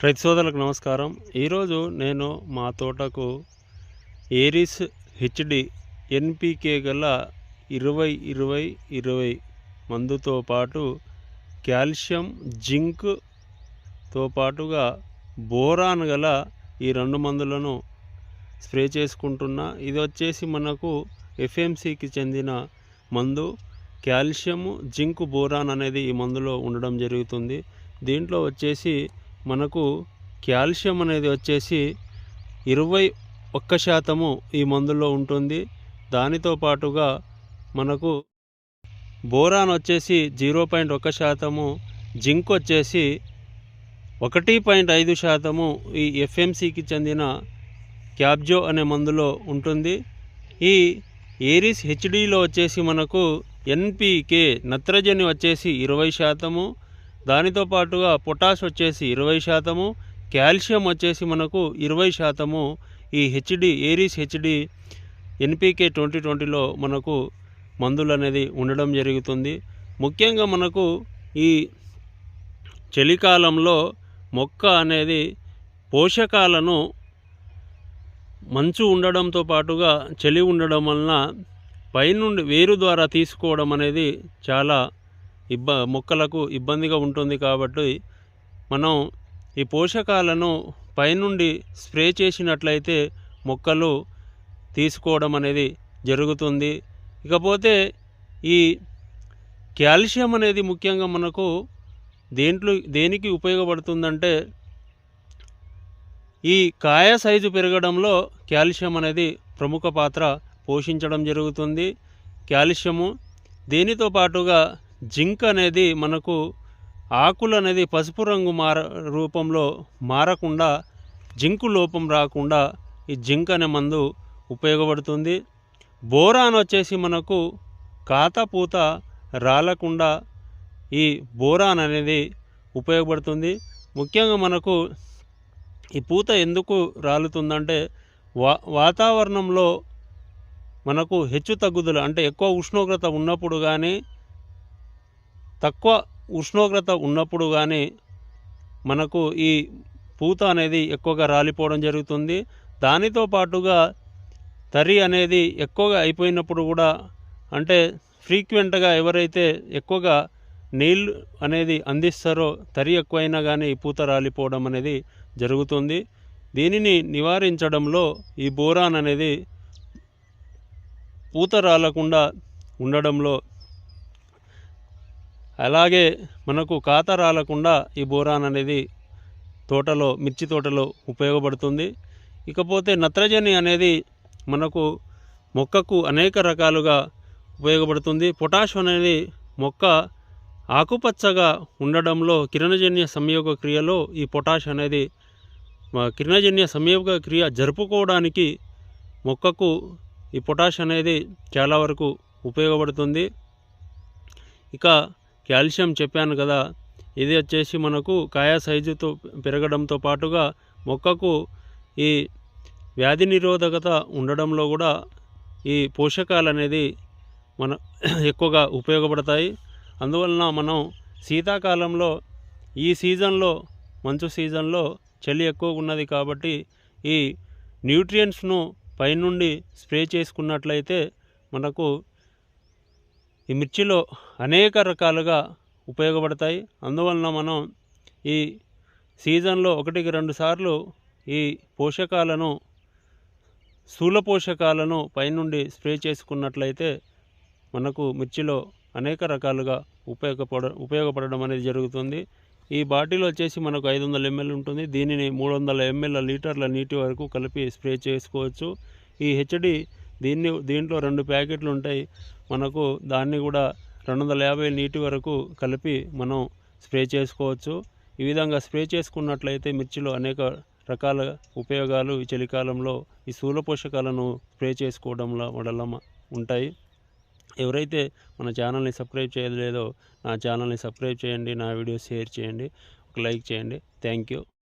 రైతు సోదరులకు నమస్కారం. ఈరోజు నేను మా తోటకు ఏరిస్ హెచ్డి ఎన్పికే గల 20-20-20 మందుతో పాటు కాల్షియం జింక్తో పాటుగా బోరాన్ గల ఈ 2 మందులను స్ప్రే చేసుకుంటున్నా. ఇది వచ్చేసి మనకు ఎఫ్ఎంసికి చెందిన మందు. కాల్షియం జింక్ బోరాన్ అనేది ఈ మందులో ఉండడం జరుగుతుంది. దీంట్లో వచ్చేసి మనకు కాల్షియం అనేది వచ్చేసి 21% ఈ మందులో ఉంటుంది. దానితో పాటుగా మనకు బోరాన్ వచ్చేసి 0.1%, జింక్ వచ్చేసి 1.5% ఈ ఎఫ్ఎంసికి చెందిన క్యాబ్జో అనే మందులో ఉంటుంది. ఈ ఏరిస్ హెచ్డిలో వచ్చేసి మనకు ఎన్పికే నత్రజని వచ్చేసి 20%, దానితో పాటుగా పొటాష్ వచ్చేసి 20%, కాల్షియం వచ్చేసి మనకు 20% ఈ ఏరిస్ హెచ్డి ఎన్పికే 2020లో మనకు మందులు అనేది ఉండడం జరుగుతుంది. ముఖ్యంగా మనకు ఈ చలికాలంలో మొక్క అనేది పోషకాలను మంచు ఉండడంతో పాటుగా చలి ఉండడం వలన పైనుండి వేరు ద్వారా తీసుకోవడం అనేది చాలా మొక్కలకు ఇబ్బందిగా ఉంటుంది. కాబట్టి మనం ఈ పోషకాలను పైనుండి స్ప్రే చేసినట్లయితే మొక్కలు తీసుకోవడం అనేది జరుగుతుంది. ఇకపోతే ఈ కాల్షియం అనేది ముఖ్యంగా మనకు దేనికి ఉపయోగపడుతుందంటే, ఈ కాయ సైజు పెరగడంలో కాల్షియం అనేది ప్రముఖ పాత్ర పోషించడం జరుగుతుంది. కాల్షియము దీనితో పాటుగా జింక్ అనేది మనకు ఆకులు అనేది పసుపు రంగు రూపంలో మారకుండా, జింకు లోపం రాకుండా ఈ జింక్ అనే మందు ఉపయోగపడుతుంది. బోరాన్ వచ్చేసి మనకు కాత పూత రాలకుండా ఈ బోరాన్ అనేది ఉపయోగపడుతుంది. ముఖ్యంగా మనకు ఈ పూత ఎందుకు రాలుతుందంటే, వాతావరణంలో మనకు హెచ్చు తగ్గుదల అంటే ఎక్కువ ఉష్ణోగ్రత ఉన్నప్పుడు కానీ తక్కువ ఉష్ణోగ్రత ఉన్నప్పుడు కానీ మనకు ఈ పూత అనేది ఎక్కువగా రాలిపోవడం జరుగుతుంది. దానితో పాటుగా తరి అనేది ఎక్కువగా అయిపోయినప్పుడు కూడా, అంటే ఫ్రీక్వెంట్గా ఎవరైతే ఎక్కువగా నీళ్ళు అనేది అందిస్తారో తరి ఎక్కువైనా కానీ ఈ పూత రాలిపోవడం అనేది జరుగుతుంది. దీనిని నివారించడంలో ఈ బోరాన్ అనేది పూత రాలకుండా ఉండడంలో, అలాగే మనకు కాత రాలకుండా ఈ బోరాన్ అనేది మిర్చి తోటలో ఉపయోగపడుతుంది. ఇకపోతే నత్రజని అనేది మనకు మొక్కకు అనేక రకాలుగా ఉపయోగపడుతుంది. పొటాష్ అనేది మొక్క ఆకుపచ్చగా ఉండడంలో కిరణజన్య సంయోగ క్రియలో ఈ పొటాష్ అనేది కిరణజన్య సంయోగ క్రియ జరుపుకోవడానికి మొక్కకు ఈ పొటాష్ అనేది చాలా వరకు ఉపయోగపడుతుంది. ఇక కాల్షియం చెప్పాను కదా, ఇది వచ్చేసి మనకు కాయ సైజుతో పెరగడంతో పాటుగా మొక్కకు ఈ వ్యాధి నిరోధకత ఉండడంలో కూడా ఈ పోషకాలు అనేది ఎక్కువగా ఉపయోగపడతాయి. అందువలన మనం శీతాకాలంలో ఈ సీజన్లో మంచు సీజన్లో చలి ఎక్కువగా ఉన్నది కాబట్టి ఈ న్యూట్రియంట్స్ను పైనుండి స్ప్రే చేసుకున్నట్లయితే మనకు ఈ మిర్చిలో అనేక రకాలుగా ఉపయోగపడతాయి. అందువలన మనం ఈ సీజన్లో 1-2 సార్లు ఈ పోషకాలను, స్థూల పోషకాలను పైనుండి స్ప్రే చేసుకున్నట్లయితే మనకు మిర్చిలో అనేక రకాలుగా ఉపయోగపడడం అనేది జరుగుతుంది. ఈ బాటిల్ వచ్చేసి మనకు 500 ml ఉంటుంది. దీనిని 300 ml లీటర్ల నీటి వరకు కలిపి స్ప్రే చేసుకోవచ్చు. ఈ హెచ్డి దీంట్లో 2 ప్యాకెట్లు ఉంటాయి. మనకు దాన్ని కూడా 250 నీటి వరకు కలిపి మనం స్ప్రే చేసుకోవచ్చు. ఈ విధంగా స్ప్రే చేసుకున్నట్లయితే మిర్చిలో అనేక రకాల ఉపయోగాలు ఈ చలికాలంలో ఈ స్థూల పోషకాలను స్ప్రే చేసుకోవడం వల్ల ఉంటాయి. ఎవరైతే మన ఛానల్ని సబ్స్క్రైబ్ చేయలేదో నా ఛానల్ని సబ్స్క్రైబ్ చేయండి, నా వీడియో షేర్ చేయండి, ఒక లైక్ చేయండి. Thank you.